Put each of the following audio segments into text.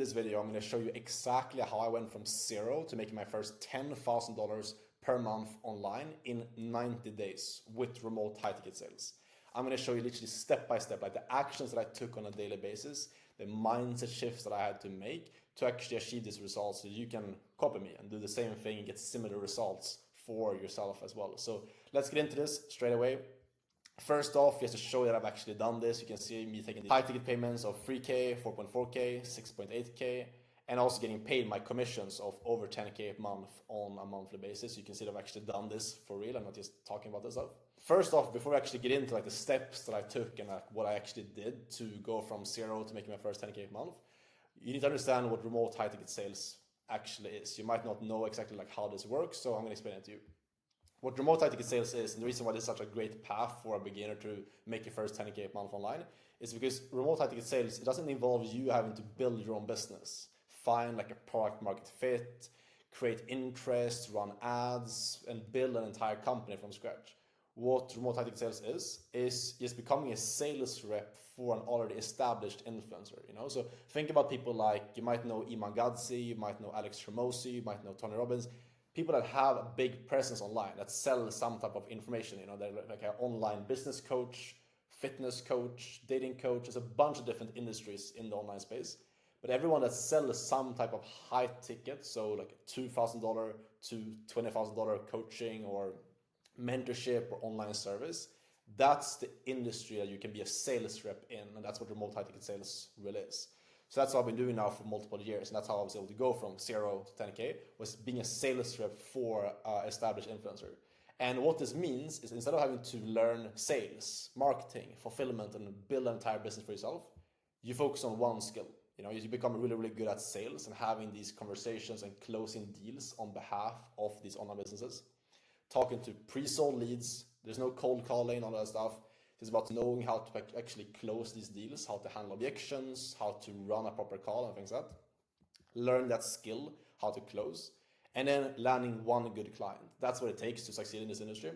this video, I'm going to show you exactly how I went from zero to making my first $10,000 per month online in 90 days with remote high ticket sales. I'm going to show you literally step by step, like the actions that I took on a daily basis, the mindset shifts that I had to make to actually achieve these results, so you can copy me and do the same thing and get similar results for yourself as well. So let's get into this straight away. First off, just to show you that I've actually done this, you can see me taking the high ticket payments of 3K, 4.4K, 6.8K, and also getting paid my commissions of over 10K a month on a monthly basis. You can see that I've actually done this for real. I'm not just talking about this stuff. First off, before I actually get into like the steps that I took and like what I actually did to go from zero to making my first 10K a month, you need to understand what remote high ticket sales actually is. You might not know exactly like how this works, so I'm going to explain it to you. What remote high ticket sales is, and the reason why this is such a great path for a beginner to make your first 10K a month online, is because remote high ticket sales, it doesn't involve you having to build your own business, find like a product market fit, create interest, run ads, and build an entire company from scratch. What remote high ticket sales is just becoming a sales rep for an already established influencer. So think about people like, you might know Iman Gadzhi, you might know Alex Hormozi, you might know Tony Robbins. People that have a big presence online, that sell some type of information. They're like an online business coach, fitness coach, dating coach. There's a bunch of different industries in the online space. But everyone that sells some type of high ticket, so like $2,000 to $20,000 coaching or mentorship or online service, that's the industry that you can be a sales rep in, and that's what remote high ticket sales really is. So that's what I've been doing now for multiple years, and that's how I was able to go from 0 to 10K, was being a sales rep for an established influencer. And what this means is, instead of having to learn sales, marketing, fulfillment, and build an entire business for yourself, you focus on one skill. You become really, really good at sales and having these conversations and closing deals on behalf of these online businesses. Talking to pre-sold leads, there's no cold calling, all that stuff. It's about knowing how to actually close these deals, how to handle objections, how to run a proper call and things like that. Learn that skill, how to close, and then landing one good client. That's what it takes to succeed in this industry.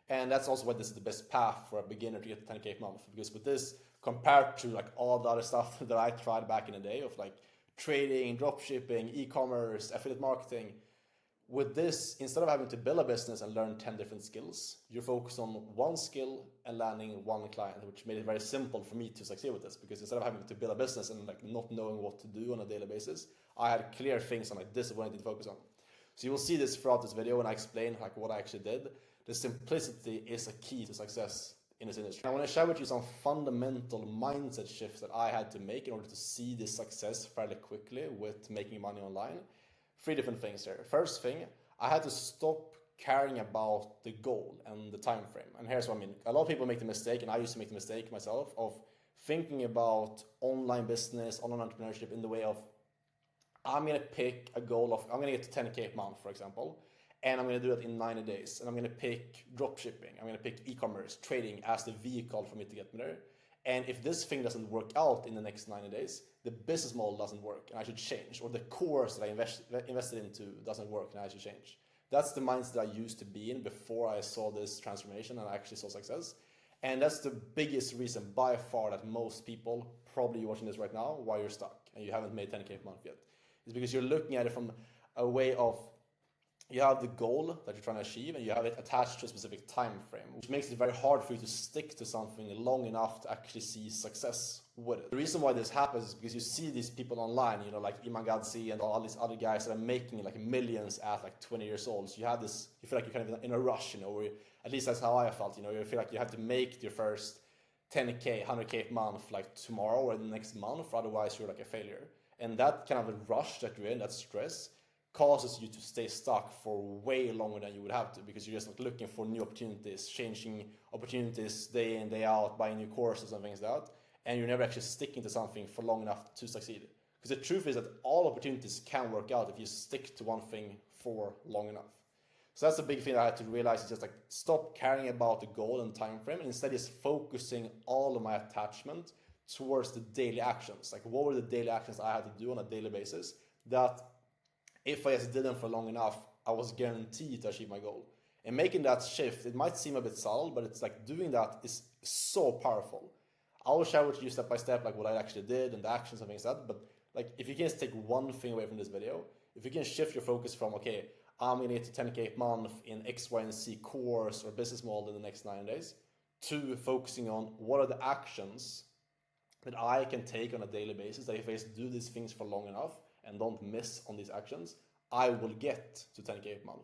And that's also why this is the best path for a beginner to get to 10K a month. Because with this, compared to like all the other stuff that I tried back in the day of like trading, dropshipping, e-commerce, affiliate marketing, with this, instead of having to build a business and learn 10 different skills, you're focused on one skill and landing one client, which made it very simple for me to succeed with this. Because instead of having to build a business and like not knowing what to do on a daily basis, I had clear things on like this is what I need to focus on. So you will see this throughout this video when I explain like what I actually did. The simplicity is a key to success in this industry. I want to share with you some fundamental mindset shifts that I had to make in order to see this success fairly quickly with making money online. 3 different things here. First thing, I had to stop caring about the goal and the time frame. And here's what I mean. A lot of people make the mistake, and I used to make the mistake myself, of thinking about online business, online entrepreneurship in the way of, I'm going to pick a goal of, I'm going to get to 10K a month, for example, and I'm going to do it in 90 days. And I'm going to pick dropshipping, I'm going to pick e-commerce, trading as the vehicle for me to get me there. And if this thing doesn't work out in the next 90 days, the business model doesn't work and I should change. Or the course that I invested into doesn't work and I should change. That's the mindset I used to be in before I saw this transformation and I actually saw success. And that's the biggest reason by far that most people, probably watching this right now, why you're stuck and you haven't made 10K a month yet. It's because you're looking at it from a way of, you have the goal that you're trying to achieve and you have it attached to a specific time frame, which makes it very hard for you to stick to something long enough to actually see success with it. The reason why this happens is because you see these people online, like Iman Gadzhi and all these other guys that are making like millions at like 20 years old. So you have this, you feel like you're kind of in a rush, where, at least that's how I felt, you feel like you have to make your first 10K, 100K a month like tomorrow or the next month, otherwise you're like a failure. And that kind of a rush that you're in, that stress, causes you to stay stuck for way longer than you would have to, because you're just like looking for new opportunities, changing opportunities day in, day out, buying new courses and things like that, and you're never actually sticking to something for long enough to succeed. Because the truth is that all opportunities can work out if you stick to one thing for long enough. So that's the big thing I had to realize, is just like stop caring about the goal and time frame, and instead just focusing all of my attachment towards the daily actions. Like, what were the daily actions I had to do on a daily basis that if I just did them for long enough, I was guaranteed to achieve my goal. And making that shift, it might seem a bit subtle, but it's like doing that is so powerful. I will share with you step by step like what I actually did and the actions and things like that, but Like if you can just take one thing away from this video, if you can shift your focus from, okay, I'm gonna get to 10K a month in X, Y, and Z course or business model in the next 9 days, to focusing on what are the actions that I can take on a daily basis, that if I just do these things for long enough and don't miss on these actions, I will get to 10K a month.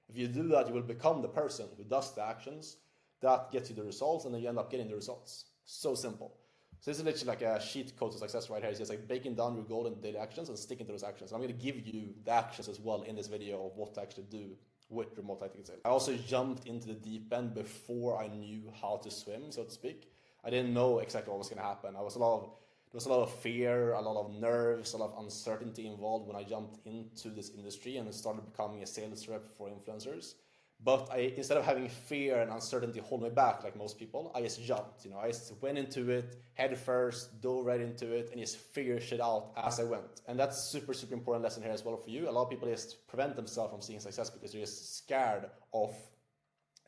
If you do that, you will become the person who does the actions that gets you the results, and then you end up getting the results. So simple. So this is literally like a cheat code to success right here. It's just like breaking down your goal and daily actions and sticking to those actions. And I'm going to give you the actions as well in this video of what to actually do with remote high ticket sales. I also jumped into the deep end before I knew how to swim, so to speak. I didn't know exactly what was going to happen. There was a lot of fear, a lot of nerves, a lot of uncertainty involved when I jumped into this industry and started becoming a sales rep for influencers. But instead of having fear and uncertainty hold me back like most people, I just jumped. I just went into it head first, dove right into it, and just figured shit out as I went. And that's super, super important lesson here as well for you. A lot of people just prevent themselves from seeing success because they're just scared of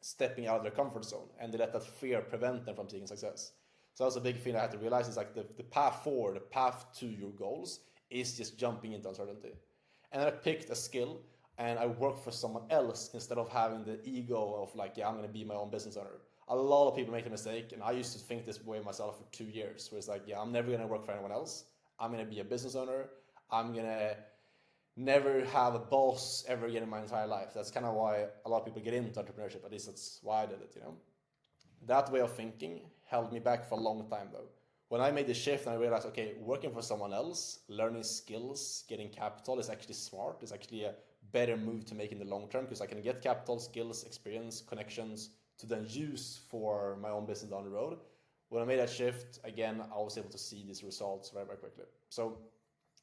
stepping out of their comfort zone, and they let that fear prevent them from seeing success. So that's a big thing I had to realize is like the path forward, the path to your goals is just jumping into uncertainty. And then I picked a skill and I worked for someone else instead of having the ego of like, yeah, I'm going to be my own business owner. A lot of people make the mistake, and I used to think this way myself for 2 years, where it's like, yeah, I'm never going to work for anyone else. I'm going to be a business owner. I'm going to never have a boss ever again in my entire life. That's kind of why a lot of people get into entrepreneurship. At least that's why I did it, That way of thinking held me back for a long time though. When I made the shift and I realized, okay, working for someone else, learning skills, getting capital is actually smart. It's actually a better move to make in the long term, because I can get capital, skills, experience, connections to then use for my own business down the road. When I made that shift, again, I was able to see these results very, very quickly. So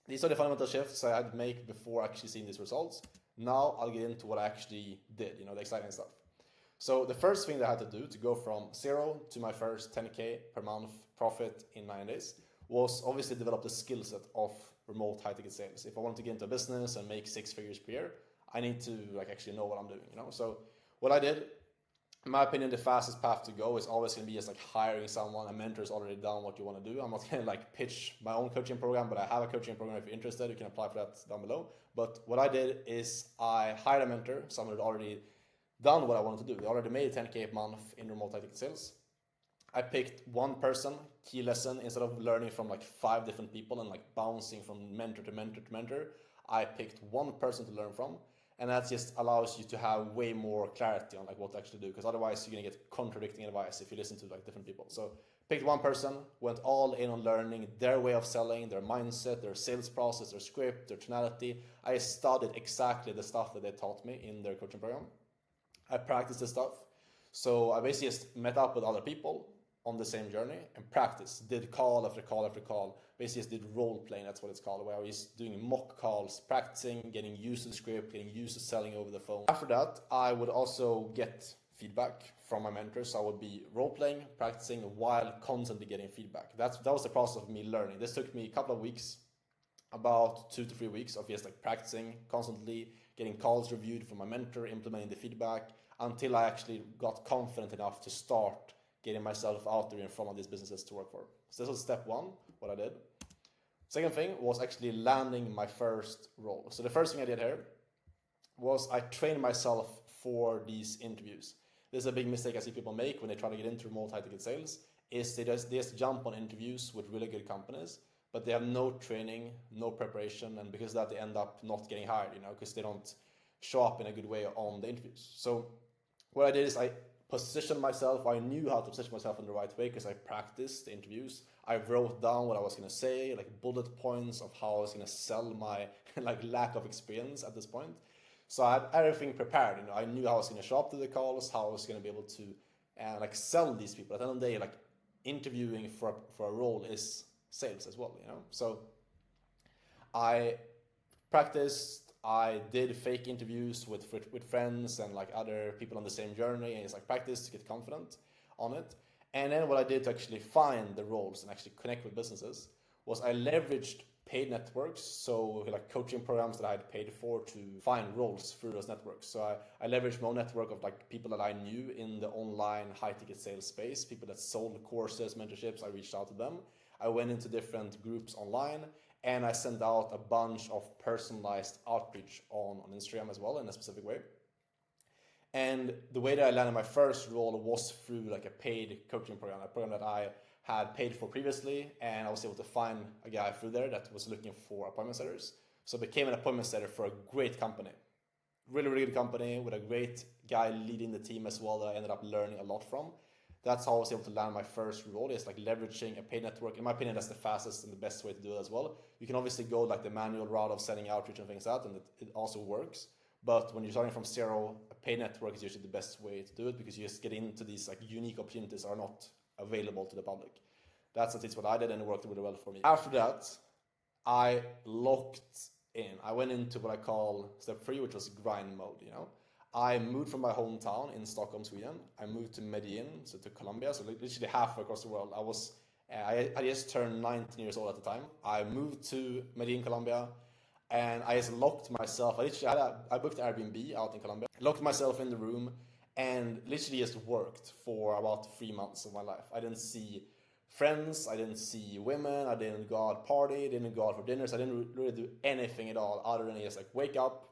these are the fundamental shifts I had to make before actually seeing these results. Now I'll get into what I actually did, the exciting stuff. So the first thing that I had to do to go from 0 to my first 10K per month profit in 9 days was obviously develop the skill set of remote high ticket sales. If I want to get into a business and make 6 figures per year, I need to actually know what I'm doing, So what I did, in my opinion, the fastest path to go is always going to be just hiring someone. A mentor's already done what you want to do. I'm not going to pitch my own coaching program, but I have a coaching program. If you're interested, you can apply for that down below. But what I did is I hired a mentor, someone who had already done what I wanted to do. They already made 10K a month in remote high ticket sales. I picked one person, key lesson, instead of learning from 5 different people and bouncing from mentor to mentor to mentor. I picked one person to learn from, and that just allows you to have way more clarity on what to actually do, because otherwise you're gonna get contradicting advice if you listen to different people. So picked one person, went all in on learning their way of selling, their mindset, their sales process, their script, their tonality. I studied exactly the stuff that they taught me in their coaching program. I practiced this stuff. So I basically just met up with other people on the same journey and practiced, did call after call after call, basically just did role playing, that's what it's called, where I was doing mock calls, practicing, getting used to the script, getting used to selling over the phone. After that, I would also get feedback from my mentors. I would be role playing, practicing while constantly getting feedback. That was the process of me learning. This took me a couple of weeks, about 2 to 3 weeks of just practicing constantly, getting calls reviewed from my mentor, implementing the feedback, until I actually got confident enough to start getting myself out there in front of these businesses to work for. So this was step 1, what I did. Second thing was actually landing my first role. So the first thing I did here was I trained myself for these interviews. This is a big mistake I see people make when they try to get into remote high ticket sales, is they just jump on interviews with really good companies, but they have no training, no preparation, and because of that they end up not getting hired, because they don't show up in a good way on the interviews. So what I did is I positioned myself. I knew how to position myself in the right way because I practiced the interviews. I wrote down what I was going to say, bullet points of how I was going to sell my lack of experience at this point. So I had everything prepared. I knew how I was going to show up to the calls, how I was going to be able to sell these people. At the end of the day, interviewing for a role is sales as well. So I practiced. I did fake interviews with friends and other people on the same journey, and it's practice to get confident on it. And then what I did to actually find the roles and actually connect with businesses was I leveraged paid networks, so coaching programs that I had paid for to find roles through those networks. So I leveraged my own network of people that I knew in the online high ticket sales space, people that sold courses, mentorships. I reached out to them. I went into different groups online And I sent out a bunch of personalized outreach on Instagram as well in a specific way. And the way that I landed my first role was through like a paid coaching program, a program that I had paid for previously, and I was able to find a guy through there that was looking for appointment setters. So I became an appointment setter for a great company. Really, really good company with a great guy leading the team as well that I ended up learning a lot from. That's how I was able to land my first role, is like leveraging a paid network. In my opinion, that's the fastest and the best way to do it as well. You can obviously go like the manual route of sending outreach and things out, and it also works. But when you're starting from zero, a paid network is usually the best way to do it, because you just get into these like unique opportunities that are not available to the public. That's at least what I did, and it worked really well for me. After that, I locked in. I went into what I call step 3, which was grind mode, you know. I moved from my hometown in Stockholm, Sweden. I moved to Medellin, so to Colombia, so literally halfway across the world. I just turned 19 years old at the time. I moved to Medellin, Colombia, and I just locked myself. I booked an Airbnb out in Colombia, locked myself in the room, and literally just worked for about 3 months of my life. I didn't see friends, I didn't see women, I didn't go out party, didn't go out for dinners, I didn't really do anything at all other than just like wake up,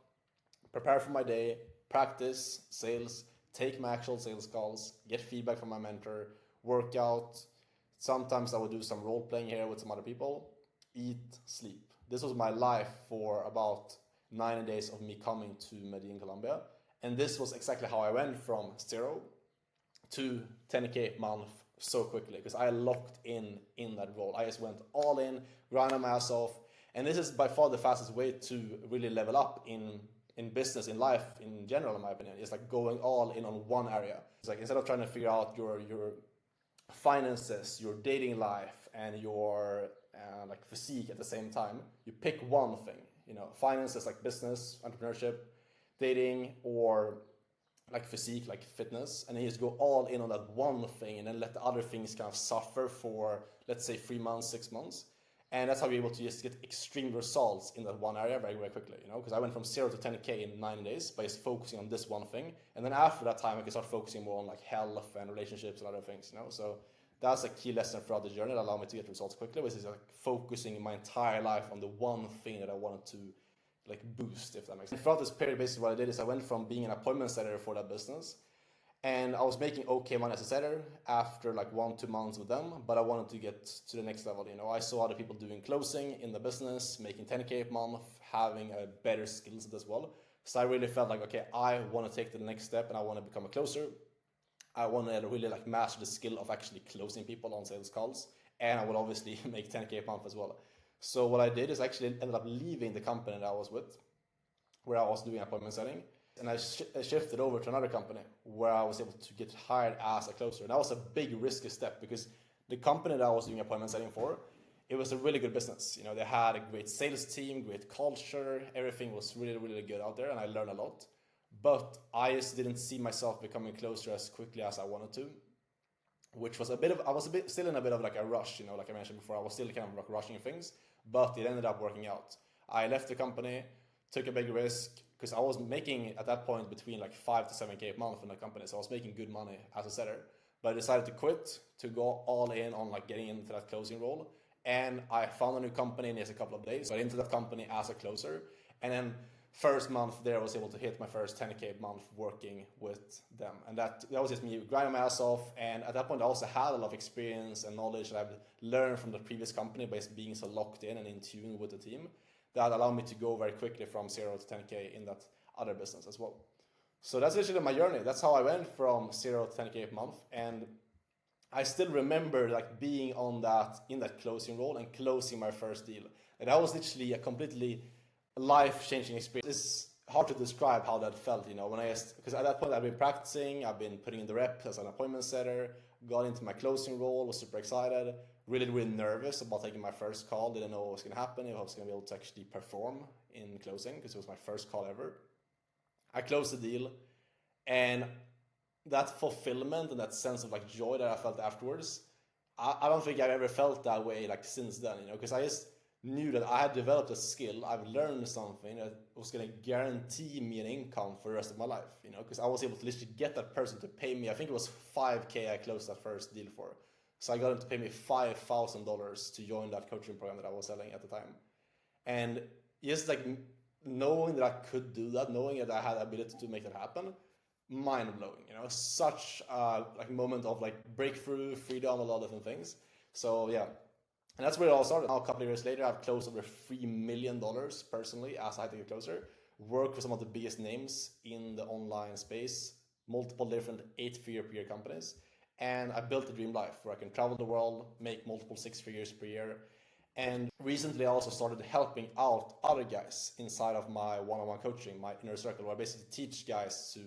prepare for my day, practice sales, take my actual sales calls, get feedback from my mentor, work out. Sometimes I would do some role playing here with some other people, eat, sleep. This was my life for about 90 days of me coming to Medellin, Colombia. And this was exactly how I went from 0 to 10K a month so quickly, because I locked in that role. I just went all in, grinded my ass off. And this is by far the fastest way to really level up in business, in life in general, in my opinion. It's like going all in on one area. It's like instead of trying to figure out your finances, your dating life, and your like physique at the same time, you pick one thing. You know, finances like business, entrepreneurship, dating, or like physique, like fitness, and then you just go all in on that one thing, and then let the other things kind of suffer for, let's say, 3 months, 6 months. And that's how you're able to just get extreme results in that one area very, very quickly, you know, because I went from 0 to 10K in 9 days by just focusing on this one thing. And then after that time, I can start focusing more on like health and relationships and other things, you know. So that's a key lesson throughout the journey that allowed me to get results quickly, which is like focusing my entire life on the one thing that I wanted to like boost, if that makes sense. Throughout this period, basically what I did is I went from being an appointment setter for that business, and I was making okay money as a setter after like 1-2 months with them, but I wanted to get to the next level. You know, I saw other people doing closing in the business, making 10K a month, having a better skill set as well. So I really felt like, okay, I want to take the next step, and I want to become a closer. I want to really like master the skill of actually closing people on sales calls, and I would obviously make 10K a month as well. So what I did is actually ended up leaving the company that I was with, where I was doing appointment setting, and I shifted over to another company where I was able to get hired as a closer. And that was a big risky step, because the company that I was doing appointment setting for, it was a really good business. You know, they had a great sales team, great culture, everything was really, really good out there, and I learned a lot. But I just didn't see myself becoming closer as quickly as I wanted to, which was still in a bit of like a rush, you know, like I mentioned before, I was still kind of like rushing things, but it ended up working out. I left the company, took a big risk, because I was making at that point between like 5 to 7K a month in the company, so I was making good money as a setter. But I decided to quit, to go all in on like getting into that closing role, and I found a new company in just a couple of days. Got into that company as a closer, and then first month there I was able to hit my first 10K a month working with them, and that was just me grinding my ass off. And at that point I also had a lot of experience and knowledge that I've learned from the previous company by being so locked in and in tune with the team, that allowed me to go very quickly from 0 to 10K in that other business as well. So that's literally my journey. That's how I went from 0 to 10K a month. And I still remember like being in that closing role and closing my first deal. And that was literally a completely life-changing experience. It's hard to describe how that felt, you know, because at that point I've been practicing, I've been putting in the reps as an appointment setter, got into my closing role, was super excited, really, really nervous about taking my first call, didn't know what was going to happen, if I was going to be able to actually perform in closing, because it was my first call ever. I closed the deal, and that fulfillment and that sense of like joy that I felt afterwards, I don't think I've ever felt that way like since then, you know, because I just knew that I had developed a skill, I've learned something that was going to guarantee me an income for the rest of my life, you know, because I was able to literally get that person to pay me. I think it was 5K I closed that first deal for. So I got him to pay me $5,000 to join that coaching program that I was selling at the time. And just like knowing that I could do that, knowing that I had the ability to make that happen, mind blowing. You know, such like moment of like breakthrough, freedom, a lot of different things. So yeah, and that's where it all started. Now, a couple of years later, I've closed over $3 million personally as a high ticket closer. Work with some of the biggest names in the online space, multiple different 8-figure per year companies. And I built a dream life where I can travel the world, make multiple 6 figures per year. And recently, I also started helping out other guys inside of my one-on-one coaching, my inner circle, where I basically teach guys to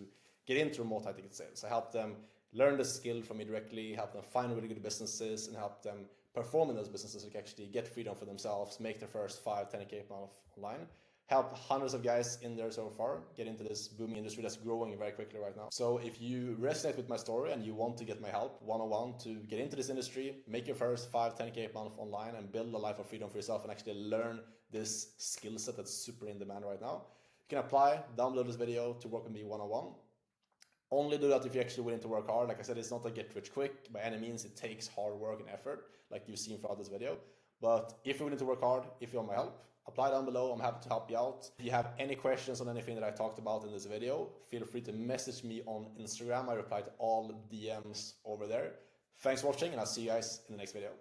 get into remote high ticket sales. I help them learn the skill from me directly, help them find really good businesses, and help them perform in those businesses so they can actually get freedom for themselves, make their first 5-10K month online. Help hundreds of guys in there so far get into this booming industry that's growing very quickly right now. So if you resonate with my story and you want to get my help one-on-one to get into this industry, make your first 5-10K month online and build a life of freedom for yourself and actually learn this skill set that's super in demand right now, you can apply down below this video to work with me one-on-one. Only do that if you're actually willing to work hard. Like I said, it's not a get rich quick by any means. It takes hard work and effort, like you've seen throughout this video. But if you're willing to work hard, if you want my help, apply down below. I'm happy to help you out. If you have any questions on anything that I talked about in this video, feel free to message me on Instagram. I reply to all DMs over there. Thanks for watching, and I'll see you guys in the next video.